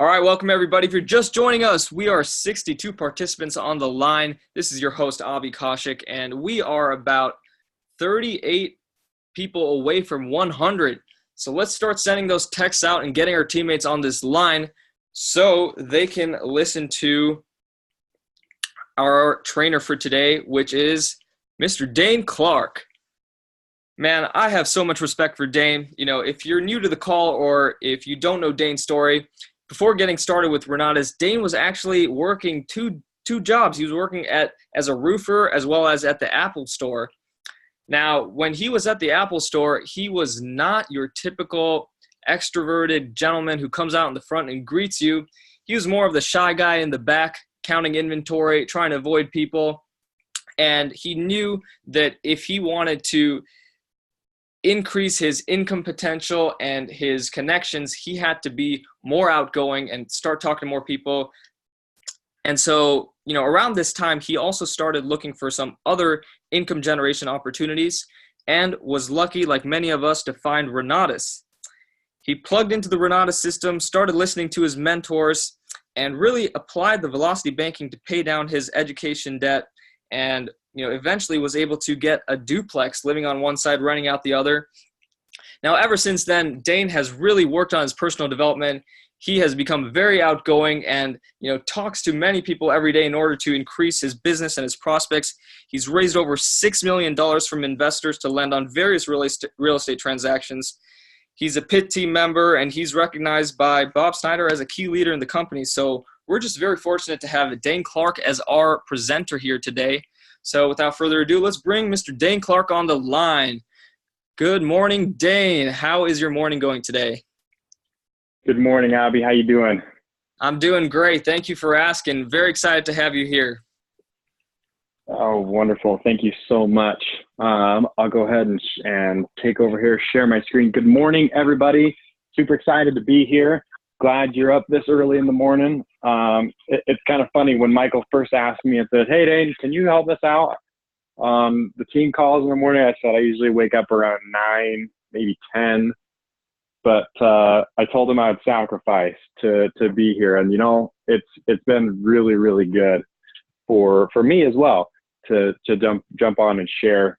All right, welcome everybody. If you're just joining us, we are 62 participants on the line. This is your host, Avi Koshik, and we are about 38 people away from 100. So let's start sending those texts out and getting our teammates on this line so they can listen to our trainer for today, which is Mr. Daine Clark. Man, I have so much respect for Daine. You know, if you're new to the call or if you don't know Daine's story, before getting started with Renatus, Daine was actually working two jobs. He was working as a roofer as well as at the Apple store. Now, when he was at the Apple store, he was not your typical extroverted gentleman who comes out in the front and greets you. He was more of the shy guy in the back, counting inventory, trying to avoid people. And he knew that if he wanted to increase his income potential and his connections, he had to be more outgoing and start talking to more people. And so, you know, around this time, he also started looking for some other income generation opportunities and was lucky, like many of us, to find Renatus. He plugged into the Renatus system, started listening to his mentors, and really applied the velocity banking to pay down his education debt, and eventually was able to get a duplex, living on one side, renting out the other. Now, ever since then, Daine has really worked on his personal development. He has become very outgoing and, talks to many people every day in order to increase his business and his prospects. He's raised over $6 million from investors to lend on various real estate transactions. He's a PIT team member, and he's recognized by Bob Snyder as a key leader in the company. So we're just very fortunate to have Daine Clark as our presenter here today. So without further ado, let's bring Mr. Daine Clark on the line. Good morning, Daine. How is your morning going today? Good morning, Abby. How you doing? I'm doing great. Thank you for asking. Very excited to have you here. Oh, wonderful. Thank you so much. I'll go ahead and take over here, share my screen. Good morning, everybody. Super excited to be here. Glad you're up this early in the morning. It's kind of funny when Michael first asked me and said, "Hey, Daine, can you help us out on the team calls in the morning?" I said I usually wake up around 9, maybe 10. But I told him I would sacrifice to be here. And, it's been really, really good for me as well to jump on and share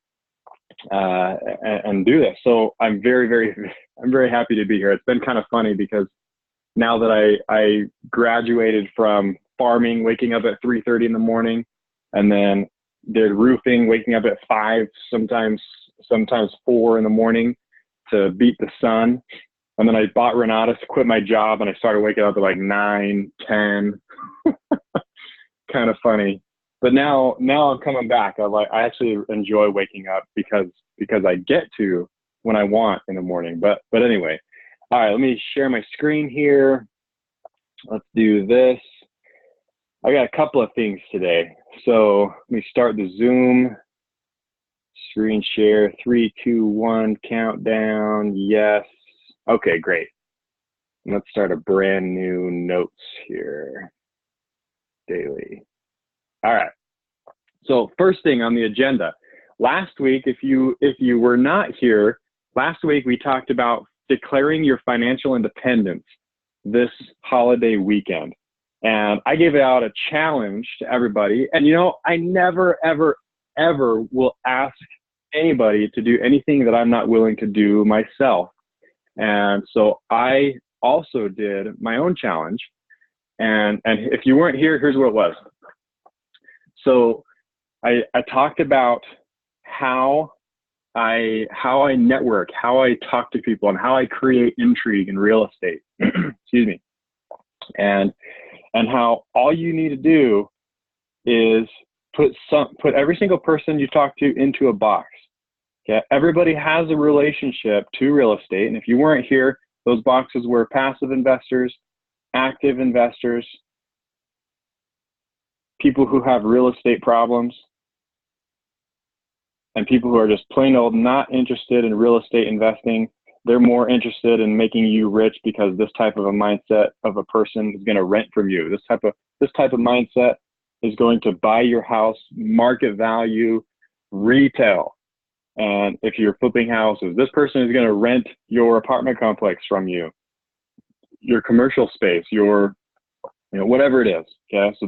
and do this. So I'm very happy to be here. It's been kind of funny because now that I graduated from farming, waking up at 3:30 in the morning, and then did roofing, waking up at 5, sometimes 4 in the morning to beat the sun. And then I bought Renatus, quit my job, and I started waking up at like 9, 10. Kind of funny. But now I'm coming back. I actually enjoy waking up because I get to when I want in the morning. But anyway. All right, let me share my screen here. Let's do this. I got a couple of things today. So let me start the Zoom screen share. 3, 2, 1, countdown. Yes. Okay, great. Let's start a brand new notes here. Daily. All right. So first thing on the agenda. Last week, if you were not here, last week we talked about declaring your financial independence this holiday weekend. And I gave out a challenge to everybody. And I never, ever, ever will ask anybody to do anything that I'm not willing to do myself. And so I also did my own challenge. And if you weren't here, here's what it was. So I talked about how I network, how I talk to people, and how I create intrigue in real estate. Excuse me. And how all you need to do is put every single person you talk to into a box. Okay? Everybody has a relationship to real estate. And if you weren't here, those boxes were passive investors, active investors, people who have real estate problems, and people who are just plain old not interested in real estate investing. They're more interested in making you rich because this type of a mindset of a person is going to rent from you. This type of mindset is going to buy your house, market value, retail. And if you're flipping houses, this person is going to rent your apartment complex from you. your commercial space, your, whatever it is. Okay. So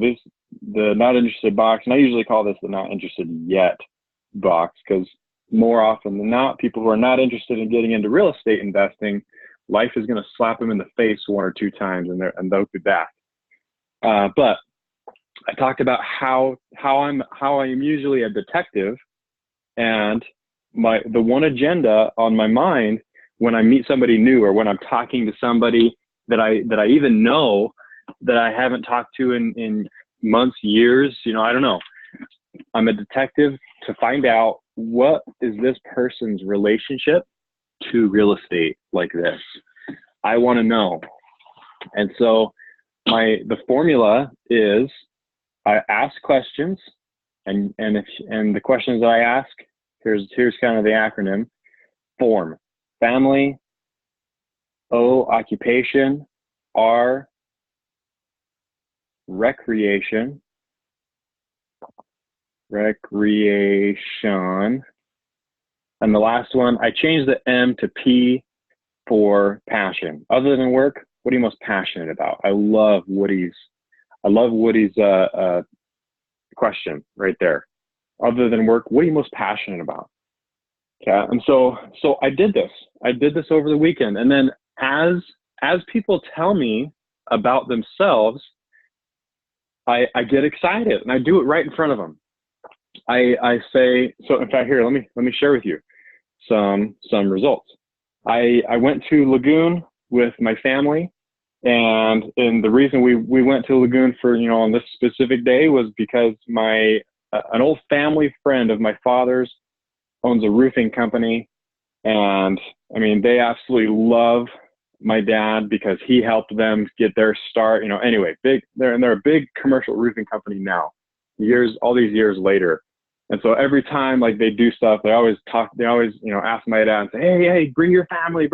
the not interested box, and I usually call this the not interested yet box, because more often than not, people who are not interested in getting into real estate investing, life is going to slap them in the face 1 or 2 times, and they'll be back. But I talked about how I'm usually a detective, and the one agenda on my mind when I meet somebody new, or when I'm talking to somebody that I even know that I haven't talked to in months, years, I don't know. I'm a detective to find out, what is this person's relationship to real estate like this? I want to know. And so the formula is, I ask questions, and the questions that I ask, here's kind of the acronym: FORM, family; O, occupation; R, recreation, and the last one, I changed the M to P for passion. Other than work, what are you most passionate about? I love Woody's question right there. Other than work, what are you most passionate about? Okay. And so I did this over the weekend. And then as people tell me about themselves, I get excited, and I do it right in front of them. I say, so in fact, here, let me share with you some results. I went to Lagoon with my family, and the reason we went to Lagoon for, on this specific day, was because an old family friend of my father's owns a roofing company, and I mean, they absolutely love my dad because he helped them get their start. Anyway, they're a big commercial roofing company now, all these years later. And so every time like they do stuff, they always ask my dad and say, hey, bring your family.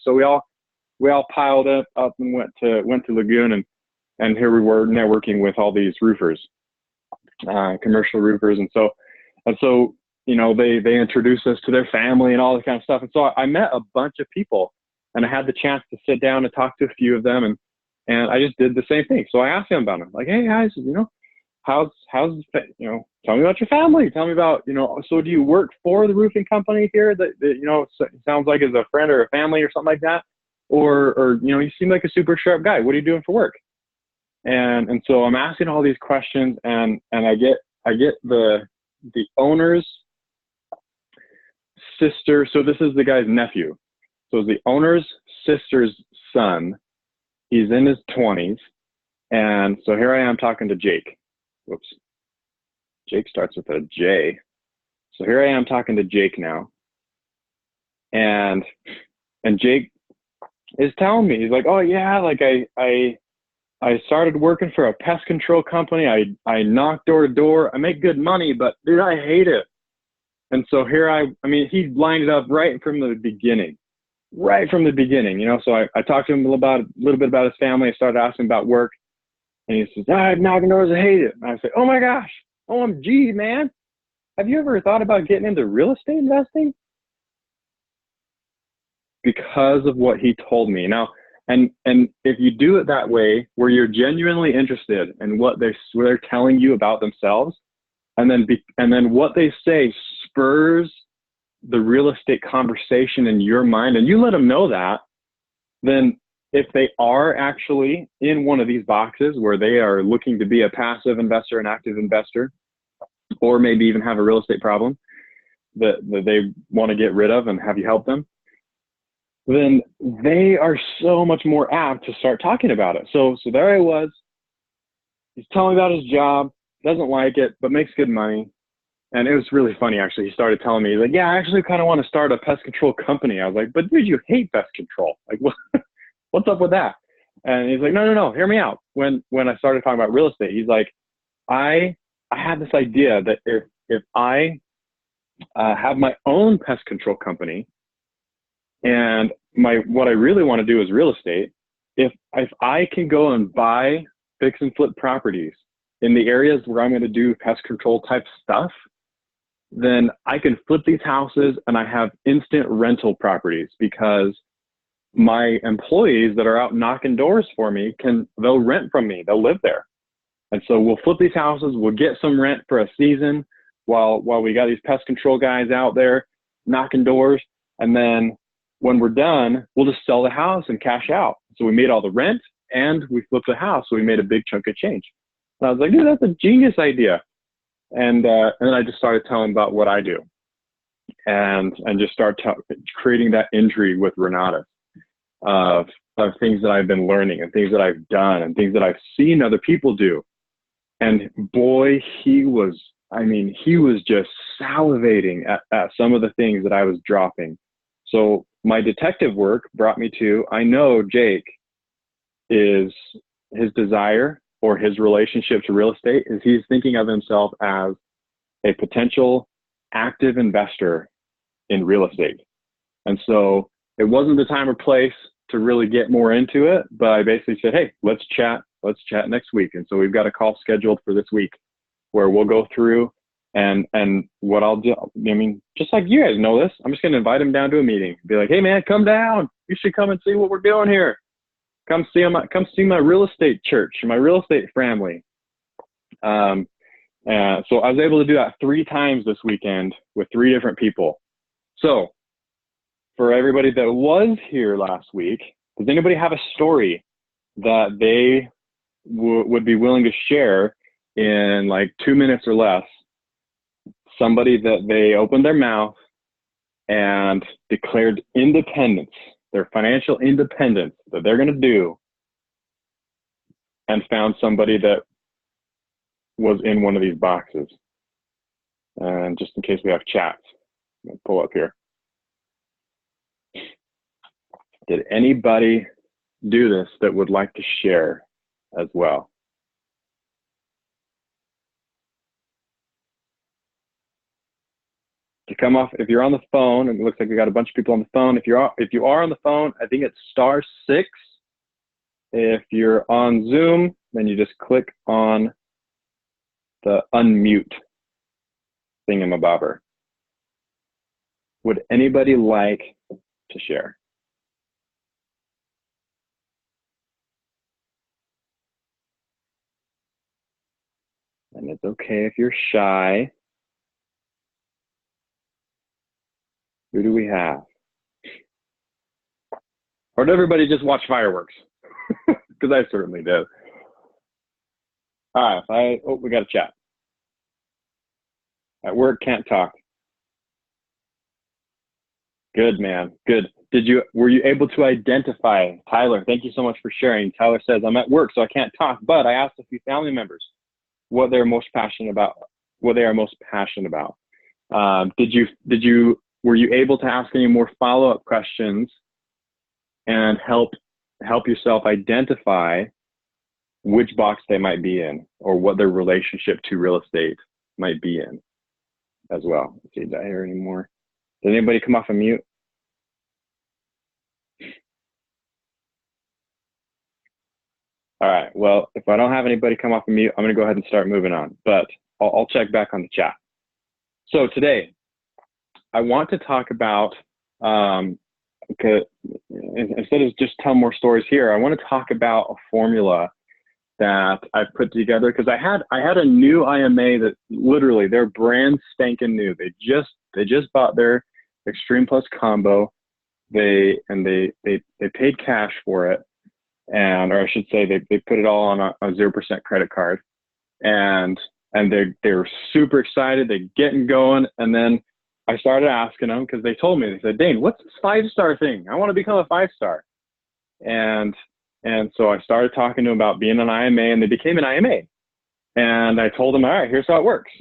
So we all piled up and went to Lagoon, and here we were networking with all these roofers, commercial roofers. And so, they introduced us to their family and all that kind of stuff. And so I met a bunch of people, and I had the chance to sit down and talk to a few of them. And I just did the same thing. So I asked them about them, like, hey guys, how's, tell me about your family. Tell me about, so do you work for the roofing company here that sounds like is a friend or a family or something like that? Or you seem like a super sharp guy. What are you doing for work? And so I'm asking all these questions, and I get the owner's sister. So this is the guy's nephew. So the owner's sister's son. He's in his 20s. And so here I am talking to Jake. Whoops. Jake starts with a J. So here I am talking to Jake now. And Jake is telling me, he's like, oh yeah, like I started working for a pest control company. I knock door to door. I make good money, but dude, I hate it. And so here I mean, he lined it up right from the beginning. So I talked to him a little bit about his family. I started asking about work. And he says, I'm knocking doors, I hate it. And I say, oh my gosh, OMG, man. Have you ever thought about getting into real estate investing? Because of what he told me. Now, and if you do it that way, where you're genuinely interested in what they're telling you about themselves, and then what they say spurs the real estate conversation in your mind, and you let them know that, then if they are actually in one of these boxes where they are looking to be a passive investor, an active investor, or maybe even have a real estate problem that they want to get rid of and have you help them, then they are so much more apt to start talking about it. So there I was. He's telling me about his job, doesn't like it, but makes good money. And it was really funny, actually. He started telling me, like, yeah, I actually kind of want to start a pest control company. I was like, but dude, you hate pest control. Like, what? What's up with that? And he's like, no, hear me out. When I started talking about real estate, he's like, I had this idea that if I have my own pest control company, and what I really want to do is real estate, if I can go and buy, fix and flip properties in the areas where I'm going to do pest control type stuff, then I can flip these houses and I have instant rental properties, because my employees that are out knocking doors for me they'll rent from me. They'll live there. And so we'll flip these houses. We'll get some rent for a season while we got these pest control guys out there knocking doors. And then when we're done, we'll just sell the house and cash out. So we made all the rent and we flipped the house. So we made a big chunk of change. And I was like, dude, that's a genius idea. And then I just started telling about what I do and just start creating that injury with Renata of things that I've been learning and things that I've done and things that I've seen other people do. And boy, he was just salivating at some of the things that I was dropping. So my detective work brought me to, I know Jake is his desire or his relationship to real estate is he's thinking of himself as a potential active investor in real estate. And so it wasn't the time or place to really get more into it, but I basically said, hey, let's chat next week. And so we've got a call scheduled for this week where we'll go through and what I'll do. I mean, just like you guys know this, I'm just going to invite him down to a meeting, be like, hey man, come down. You should come and see what we're doing here. Come see my real estate church, my real estate family. So I was able to do that 3 times this weekend with 3 different people. So for everybody that was here last week, does anybody have a story that they would be willing to share in like 2 minutes or less? Somebody that they opened their mouth and declared independence, their financial independence that they're going to do, and found somebody that was in one of these boxes. And just in case we have chats, I'll pull up here. Did anybody do this that would like to share as well? To come off, if you're on the phone, it looks like we got a bunch of people on the phone. If you are on the phone, I think it's *6. If you're on Zoom, then you just click on the unmute thingamabobber. Would anybody like to share? And it's okay if you're shy. Who do we have? Or did everybody just watch fireworks? Because I certainly did. All right, we got a chat. At work, can't talk. Good, man, good. Were you able to identify, Tyler, thank you so much for sharing. Tyler says, I'm at work, so I can't talk, but I asked a few family members what they're most passionate about, what they are most passionate about. Were you able to ask any more follow-up questions and help yourself identify which box they might be in or what their relationship to real estate might be in as well? Let's see, did I hear any more? Did anybody come off of mute? All right, well, if I don't have anybody come off of mute, I'm gonna go ahead and start moving on, but I'll check back on the chat. So today, I want to talk about, okay, instead of just tell more stories here, I want to talk about a formula that I've put together because I had a new IMA that literally they're brand spanking new. They just bought their Extreme Plus combo. They paid cash for it, or I should say they put it all on a 0% credit card, and they were super excited. They're getting going, and then I started asking them because they told me, they said, Daine, what's this 5-star thing? I want to become a 5-star. And so I started talking to them about being an IMA, and they became an IMA. And I told them, all right, here's how it works.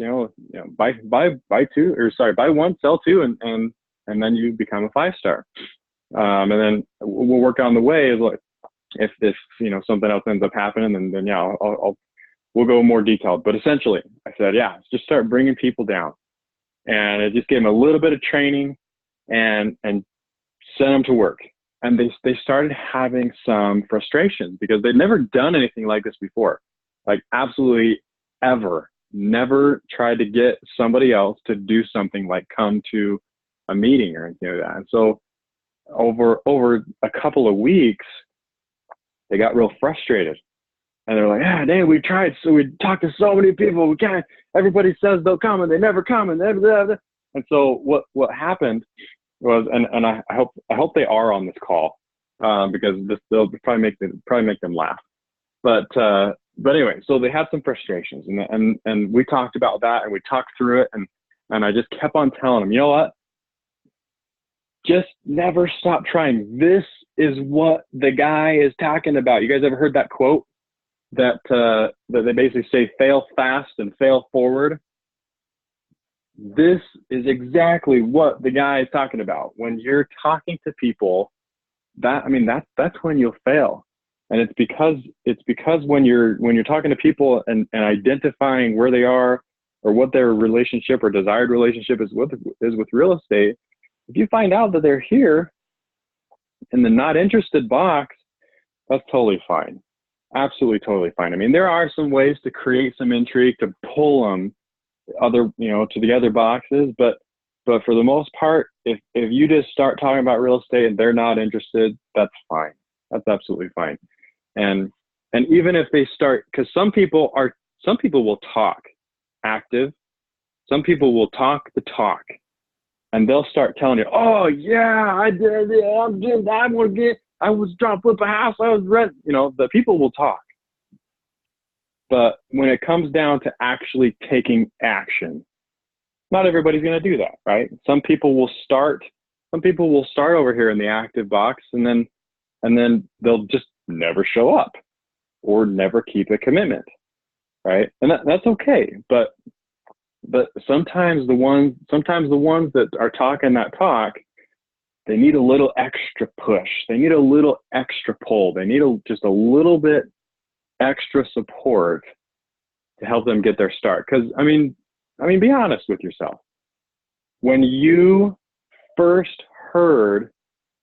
Buy one, sell 2, and then you become a 5-star. And then we'll work on the way is like, if something else ends up happening, then yeah, we'll go more detailed. But essentially, I said, yeah, just start bringing people down. And it just gave them a little bit of training and sent them to work. And they started having some frustrations because they'd never done anything like this before. Like absolutely ever. Never tried to get somebody else to do something like come to a meeting or anything like that. And so over a couple of weeks, they got real frustrated. And they're like, yeah, Daine, we tried. So we talked to so many people. We can't, everybody says they'll come and they never come. And blah, blah, blah. And so what happened was, and I hope they are on this call, because they'll probably make them laugh. But anyway, so they had some frustrations, and we talked about that, and we talked through it, and I just kept on telling them, you know what? Just never stop trying. This is what the guy is talking about. You guys ever heard that quote that they basically say, fail fast and fail forward? This is exactly what the guy is talking about. When you're talking to people, that's when you'll fail. And it's because when you're talking to people and identifying where they are or what their relationship or desired relationship is with real estate, if you find out that they're here in the not interested box, that's totally fine. Absolutely totally fine. I mean, there are some ways to create some intrigue to pull them to the other boxes, but for the most part, if you just start talking about real estate and they're not interested, that's fine. That's absolutely fine. And even if they start, because some people will talk active, some people will talk the talk, and they'll start telling you, oh yeah, I did it, I was trying to flip a house, I was rent, the people will talk. But when it comes down to actually taking action, not everybody's going to do that, right? Some people will start over here in the active box, and then they'll just never show up or never keep a commitment, right? And that's okay. But sometimes the ones that are talking that talk, they need a little extra push. They need a little extra pull. They need just a little bit extra support to help them get their start. Because I mean, be honest with yourself. When you first heard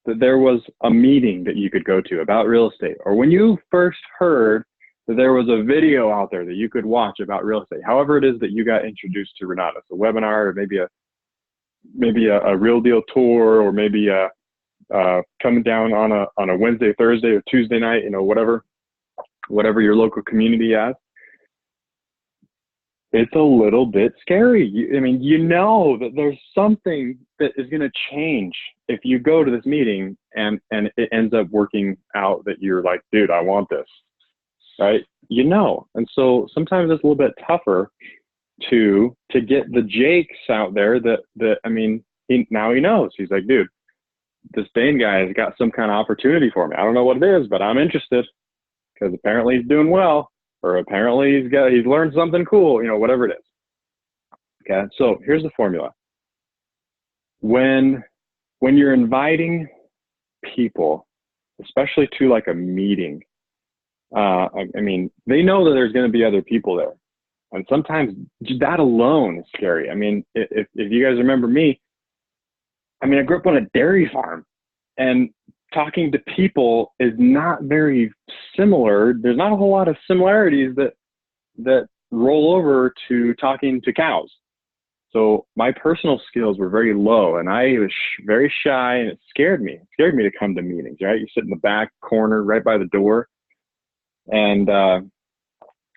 that there was a meeting that you could go to about real estate, or when you first heard that there was a video out there that you could watch about real estate, however it is that you got introduced to Renato, a webinar, or maybe a real deal tour, or maybe coming down on a Wednesday, Thursday, or Tuesday night, whatever your local community has, it's a little bit scary. You know that there's something that is going to change if you go to this meeting and it ends up working out that you're like, dude, I want this, right? And so sometimes it's a little bit tougher to get the Jakes out there he knows. He's like, dude, this Daine guy has got some kind of opportunity for me. I don't know what it is, but I'm interested because apparently he's doing well, or apparently he's learned something cool, whatever it is. Okay, so here's the formula. When you're inviting people, especially to like a meeting, they know that there's going to be other people there, and sometimes that alone is scary. If you guys remember me, I grew up on a dairy farm, and talking to people is not very similar. There's not a whole lot of similarities that roll over to talking to cows. So my personal skills were very low, and I was very shy, and it scared me. It scared me to come to meetings, right? You sit in the back corner right by the door. And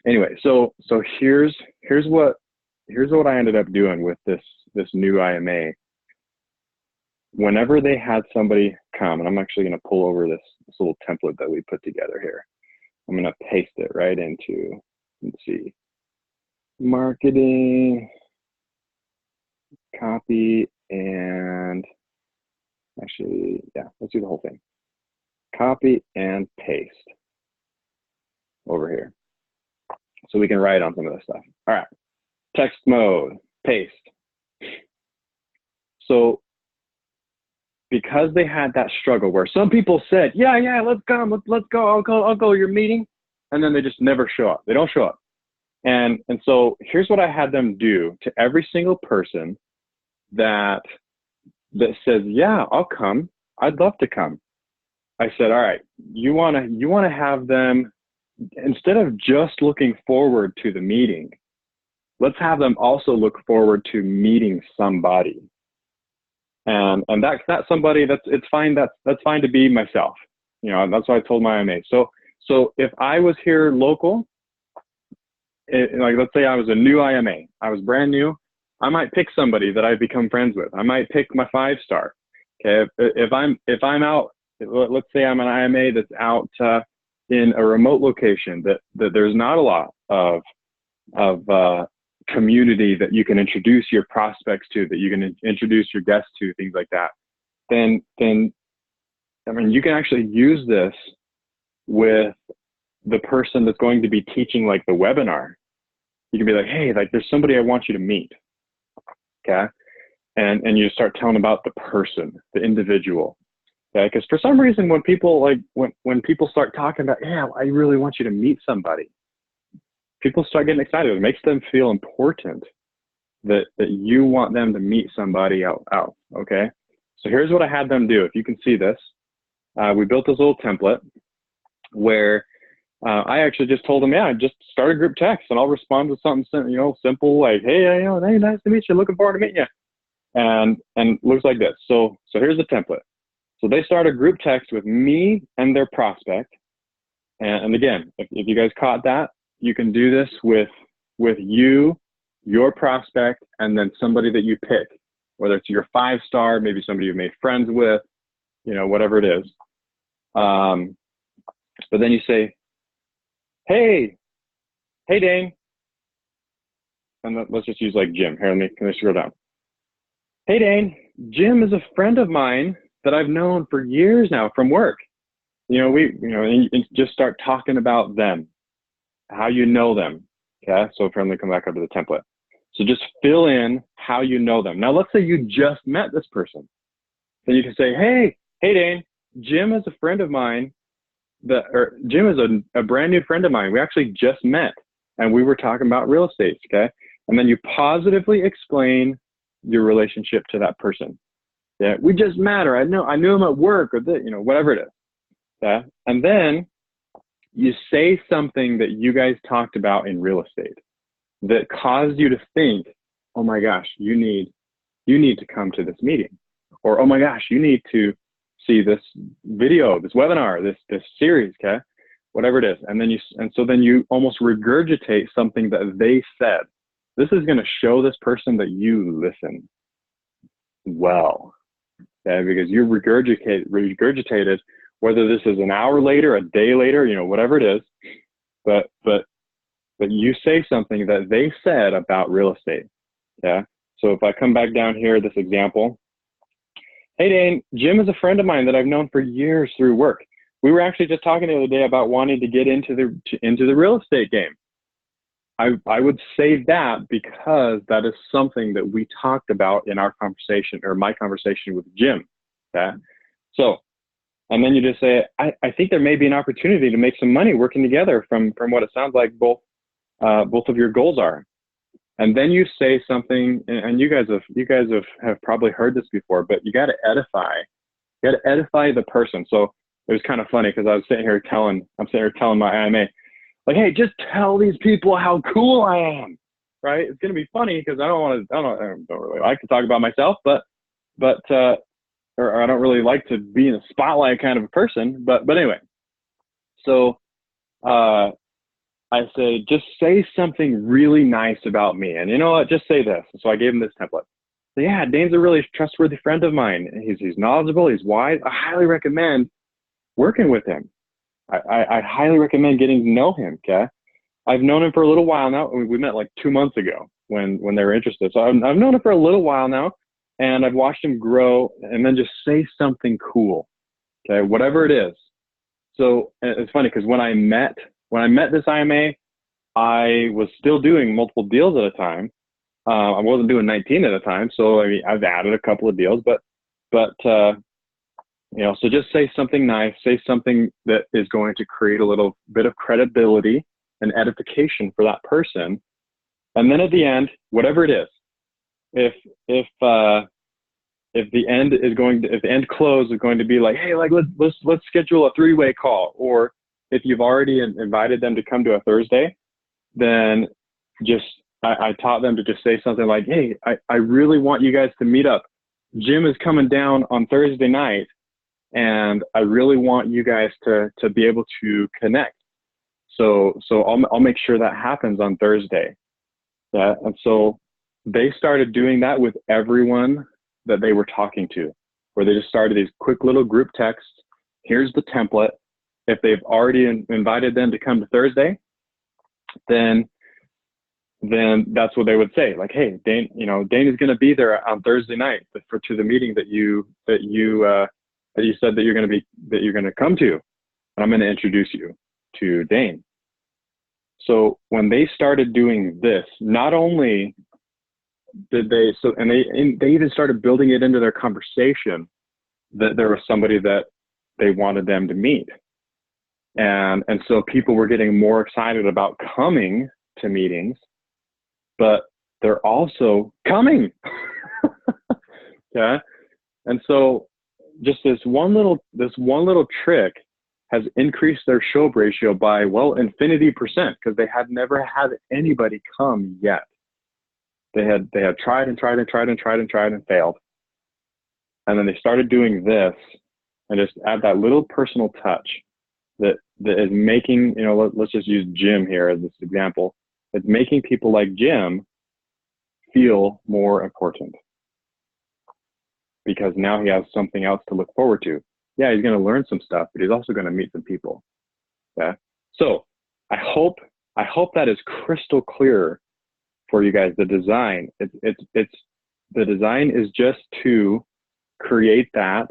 anyway, so here's what I ended up doing with this new IMA. Whenever they had somebody come, and I'm actually going to pull over this little template that we put together here. I'm going to paste it right into, let's see, marketing, copy, and actually, yeah, let's do the whole thing. Copy and paste over here. So we can write on some of this stuff. All right, text mode, paste. So because they had that struggle where some people said, yeah, let's come, let's go, I'll go to your meeting. And then they just never show up. They don't show up. And so here's what I had them do to every single person that says, yeah, I'll come. I'd love to come. I said, all right, you want to have them, instead of just looking forward to the meeting, let's have them also look forward to meeting somebody. And that's somebody it's fine. That's fine to be myself. That's what I told my IMA. So if I was here local, like let's say I was a new IMA, I was brand new, I might pick somebody that I've become friends with. I might pick my 5-star. Okay, if I'm out, let's say I'm an IMA that's out in a remote location that there's not a lot of community that you can introduce your prospects to, that you can introduce your guests to, things like that. Then I mean, you can actually use this with the person that's going to be teaching like the webinar. You can be like, hey, like there's somebody I want you to meet. Okay. And you start telling about the person, the individual. Okay. Because for some reason, when people when people start talking about, yeah, I really want you to meet somebody, people start getting excited. It makes them feel important that you want them to meet somebody out. Okay. So here's what I had them do. If you can see this, we built this little template where I actually just told them, yeah, just start a group text and I'll respond with something, simple like, hey, hey, nice to meet you. Looking forward to meeting you. And it looks like this. So here's the template. So they start a group text with me and their prospect. And again, if you guys caught that, you can do this with you, your prospect, and then somebody that you pick, whether it's your 5-star, maybe somebody you've made friends with, whatever it is. But then you say, hey Daine, and let's just use like Jim. Here, let me scroll down. Hey Daine, Jim is a friend of mine that I've known for years now from work. And just start talking about them, how you know them. Okay, so friendly, come back up to the template. So just fill in how you know them. Now, let's say you just met this person. Then you can say, hey Daine, Jim is a friend of mine. Jim is a brand new friend of mine. We actually just met and we were talking about real estate. Okay. And then you positively explain your relationship to that person. Yeah. We just met, or I knew him at work, or whatever it is. Yeah. And then you say something that you guys talked about in real estate that caused you to think, oh my gosh, you need to come to this meeting, or, oh my gosh, you need to see this video, this webinar, this series, okay, whatever it is. And so then you almost regurgitate something that they said. This is going to show this person that you listen well, okay, because you regurgitated, whether this is an hour later, a day later, whatever it is, but you say something that they said about real estate. Yeah. So if I come back down here, this example, hey Daine, Jim is a friend of mine that I've known for years through work. We were actually just talking the other day about wanting to get into the real estate game. I would say that because that is something that we talked about in our conversation, or my conversation with Jim. Okay. So, and then you just say, I think there may be an opportunity to make some money working together from what it sounds like both of your goals are. And then you say something, and you guys have probably heard this before, but you got to edify the person. So it was kind of funny because I'm sitting here telling my IMA, like, hey, just tell these people how cool I am, right? It's going to be funny because I don't really like to talk about myself, or I don't really like to be in the spotlight kind of a person, but anyway. So, I say, just say something really nice about me. And you know what? Just say this. So I gave him this template. So yeah, Daine's a really trustworthy friend of mine. He's knowledgeable. He's wise. I highly recommend working with him. I highly recommend getting to know him. Okay. I've known him for a little while now. We met like 2 months ago when they were interested. So I've known him for a little while now, and I've watched him grow. And then just say something cool. Okay. Whatever it is. So it's funny because when I met this IMA, I was still doing multiple deals at a time. I wasn't doing 19 at a time. So I mean, I've added a couple of deals, but so just say something nice, say something that is going to create a little bit of credibility and edification for that person. And then at the end, whatever it is, if the end close is going to be like, hey, like let's schedule a 3-way call, or if you've already invited them to come to a Thursday, then I taught them to just say something like, hey, I really want you guys to meet up Jim is coming down on Thursday night, and I really want you guys to be able to connect. So I'll make sure that happens on Thursday. Yeah. And so they started doing that with everyone that they were talking to, where they just started these quick little group texts. Here's the template. If they've already invited them to come to Thursday, then that's what they would say. Like, hey, Daine, Daine is going to be there on Thursday night to the meeting that you said that you're going to come to, and I'm going to introduce you to Daine. So when they started doing this, not only did they even started building it into their conversation that there was somebody that they wanted them to meet. And so people were getting more excited about coming to meetings, but they're also coming. Yeah. And so just this one little trick has increased their show up ratio by, well, infinity percent, because they had never had anybody come yet. They had tried and failed. And then they started doing this and just add that little personal touch that is making, let's just use Jim here as this example. It's making people like Jim feel more important, because now he has something else to look forward to. Yeah, he's going to learn some stuff, but he's also going to meet some people. Yeah. So I hope that is crystal clear for you guys. The design, the design is just to create that.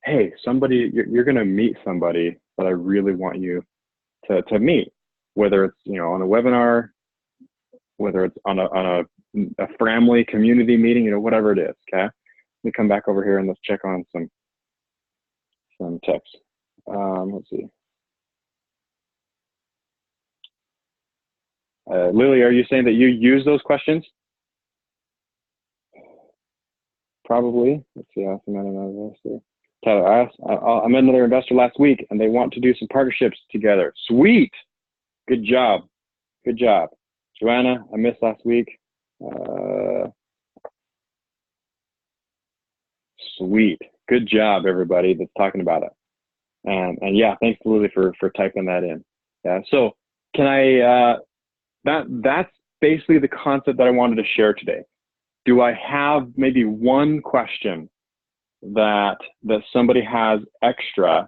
Hey, you're going to meet somebody that I really want you to meet, whether it's, on a webinar, whether it's on a family community meeting, whatever it is. Okay. Let me come back over here and let's check on some text. Let's see. Lily, are you saying that you use those questions? Probably. Let's see. Tyler, I met another investor last week, and they want to do some partnerships together. Sweet. Good job. Good job. Joanna, I missed last week. Sweet. Good job, everybody that's talking about it. And yeah, thanks to Lily for typing that in. Yeah. So can I, that's basically the concept that I wanted to share today. Do I have maybe one question that somebody has extra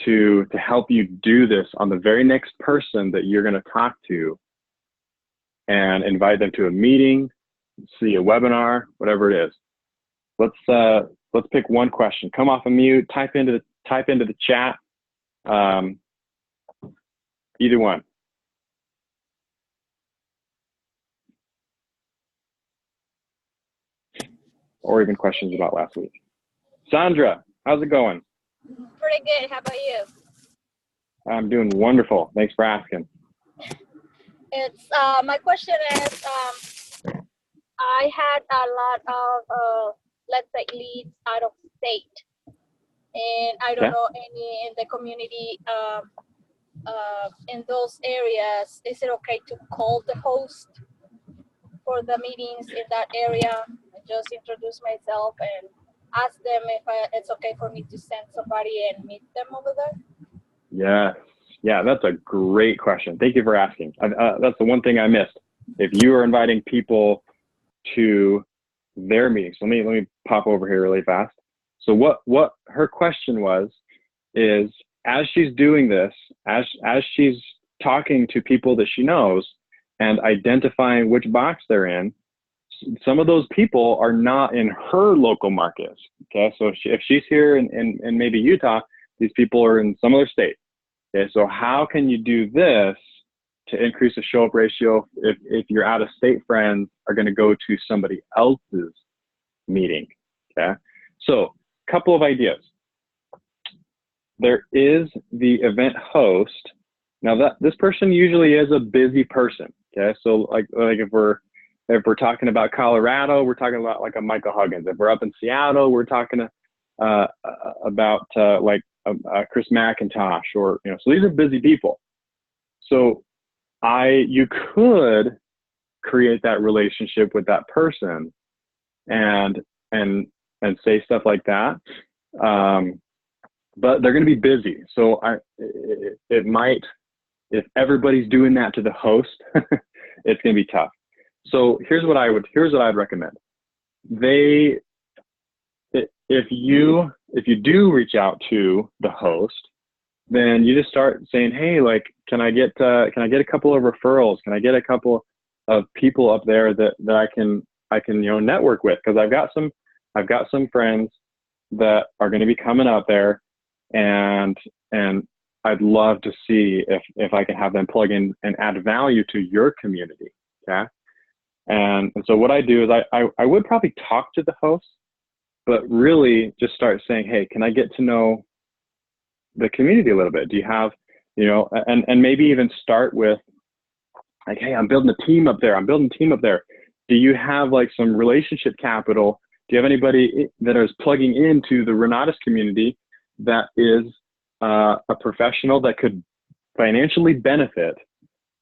to help you do this on the very next person that you're going to talk to, and invite them to a meeting, see a webinar, whatever it is? Let's pick one question. Come off of mute, type into the chat. Either one. Or even questions about last week. Sandra, how's it going? Pretty good. How about you? I'm doing wonderful. Thanks for asking. It's my question is, I had a lot of let's say leads out of state, and I don't know any in the community in those areas. Is it okay to call the host for the meetings in that area and just introduce myself and ask them if it's okay for me to send somebody and meet them over there? Yes. Yeah, that's a great question. Thank you for asking. That's the one thing I missed. If you are inviting people to their meetings, let me pop over here really fast. So what her question is, as she's doing this, as she's talking to people that she knows and identifying which box they're in, some of those people are not in her local markets. Okay, so if she's here in maybe Utah, these people are in some other state. Okay, so how can you do this to increase the show up ratio if your out of state friends are going to go to somebody else's meeting? Okay, so a couple of ideas. There is the event host. Now this person usually is a busy person. Okay, so like if we're talking about Colorado, we're talking about like a Michael Huggins. If we're up in Seattle, we're talking about like Chris McIntosh, or so these are busy people. So you could create that relationship with that person and and say stuff like that. But they're going to be busy. So it might, if everybody's doing that to the host, it's going to be tough. So here's what I'd recommend. If you do reach out to the host, then you just start saying, hey, like, can I get a couple of referrals? Can I get a couple of people up there that I can network with? Because I've got some friends that are going to be coming out there, and I'd love to see if I can have them plug in and add value to your community. Okay. And so what I do is I would probably talk to the host, but really just start saying, hey, can I get to know the community a little bit? Do you have, and maybe even start with like, hey, I'm building a team up there. Do you have like some relationship capital? Do you have anybody that is plugging into the Renatus community that is a professional that could financially benefit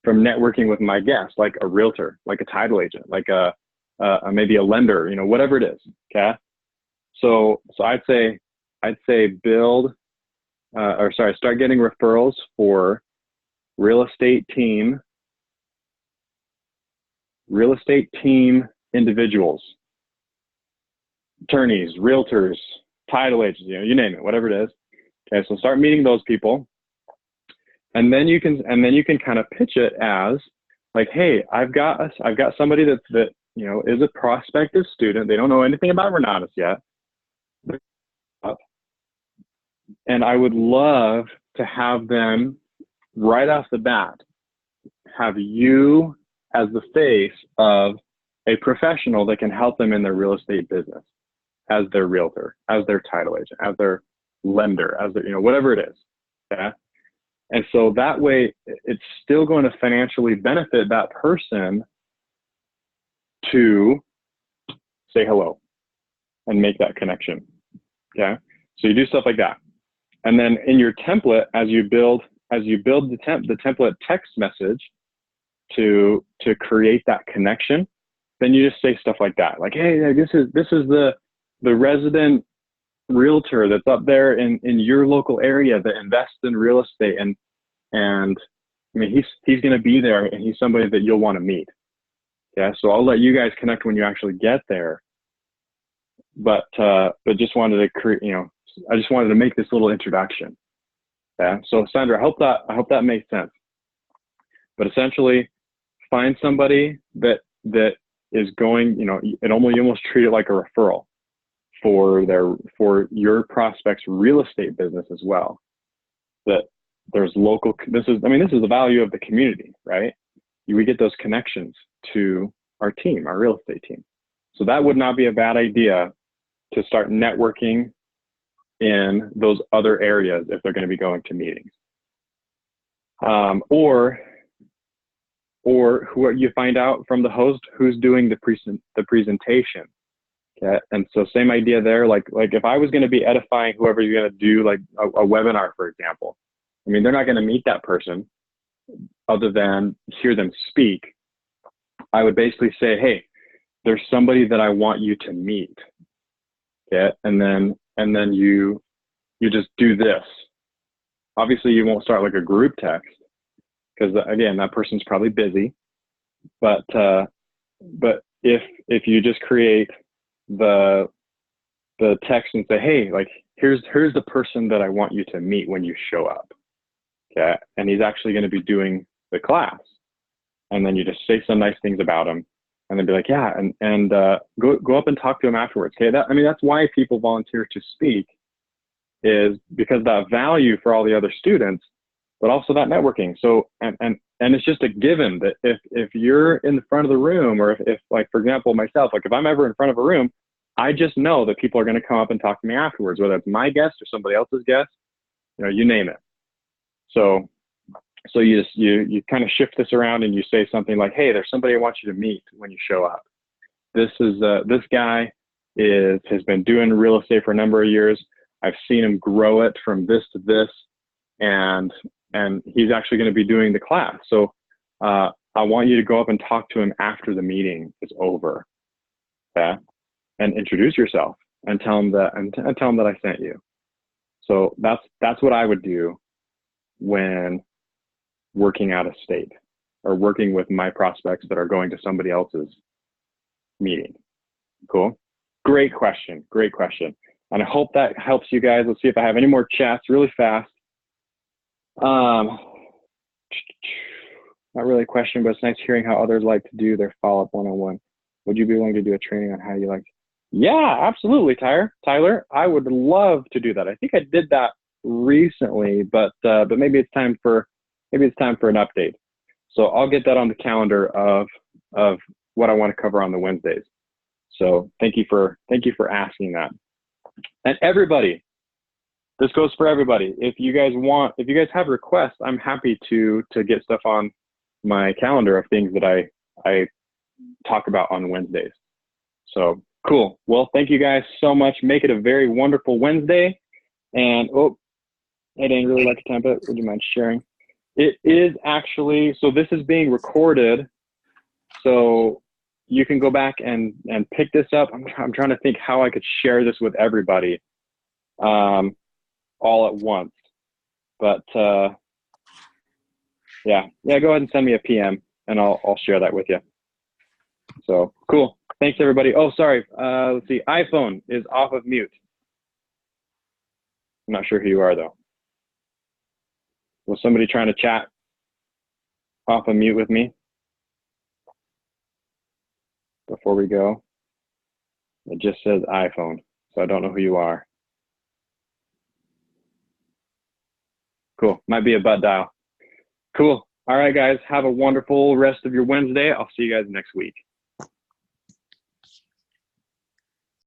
from networking with my guests, like a realtor, like a title agent, like maybe a lender, whatever it is. Okay. So I'd say start getting referrals for real estate team individuals, attorneys, realtors, title agents, you name it, whatever it is. Okay, so start meeting those people, and then you can kind of pitch it as like, hey, I've got somebody that is a prospective student. They don't know anything about Renatus yet, and I would love to have them right off the bat have you as the face of a professional that can help them in their real estate business, as their realtor, as their title agent, as their lender, as their, whatever it is. Okay. And so that way it's still going to financially benefit that person to say hello and make that connection. Okay. So you do stuff like that. And then in your template, as you build the template text message to create that connection, then you just say stuff like that. Like, hey, this is the resident realtor that's up there in your local area that invests in real estate. And I mean, he's going to be there, and he's somebody that you'll want to meet. Yeah. So I'll let you guys connect when you actually get there. But just wanted to create, I just wanted to make this little introduction. Yeah. So Sandra, I hope that makes sense. But essentially, find somebody that is going, you almost treat it like a referral for your prospect's real estate business as well. That there's local. This is the value of the community, right? We get those connections to our team, our real estate team. So that would not be a bad idea to start networking in those other areas if they're going to be going to meetings. Or who you find out from the host who's doing the presentation. Okay, and so same idea there. Like if I was going to be edifying whoever you're going to do like a webinar, for example, I mean, they're not going to meet that person other than hear them speak. I would basically say, hey, there's somebody that I want you to meet. Okay, and then you just do this. Obviously, you won't start like a group text, because again, that person's probably busy. But if you just create the text and say, hey, like here's the person that I want you to meet when you show up. Okay, and he's actually going to be doing the class, and then you just say some nice things about him, and then be like, yeah, and go up and talk to him afterwards. Okay, that's why people volunteer to speak, is because that value for all the other students, but also that networking. So, and it's just a given that if you're in the front of the room, or if like, for example, myself, like if I'm ever in front of a room, I just know that people are going to come up and talk to me afterwards, whether it's my guest or somebody else's guest, you name it. So you kind of shift this around and you say something like, hey, there's somebody I want you to meet when you show up. This guy has been doing real estate for a number of years. I've seen him grow it from this to this, and he's actually going to be doing the class. So I want you to go up and talk to him after the meeting is over. Okay? And introduce yourself. and tell them that I sent you. So that's what I would do when working out of state or working with my prospects that are going to somebody else's meeting. Cool. Great question. Great question. And I hope that helps you guys. Let's see if I have any more chats really fast. Not really a question, but it's nice hearing how others like to do their follow-up one-on-one. Would you be willing to do a training on how you like? Yeah, absolutely, Tyler. I would love to do that. I think I did that recently, but maybe it's time for an update. So I'll get that on the calendar of what I want to cover on the Wednesdays. So thank you for asking that. And everybody, this goes for everybody. If you guys have requests, I'm happy to get stuff on my calendar of things that I talk about on Wednesdays. So cool. Well, thank you guys so much. Make it a very wonderful Wednesday. And I didn't really like to template. Would you mind sharing? It is actually, so this is being recorded. So you can go back and pick this up. I'm trying to think how I could share this with everybody all at once. But yeah, go ahead and send me a PM and I'll share that with you. So cool. Thanks everybody. Oh, sorry. Let's see. iPhone is off of mute. I'm not sure who you are though. Was somebody trying to chat off of mute with me before we go? It just says iPhone, so I don't know who you are. Cool. Might be a butt dial. Cool. All right, guys. Have a wonderful rest of your Wednesday. I'll see you guys next week.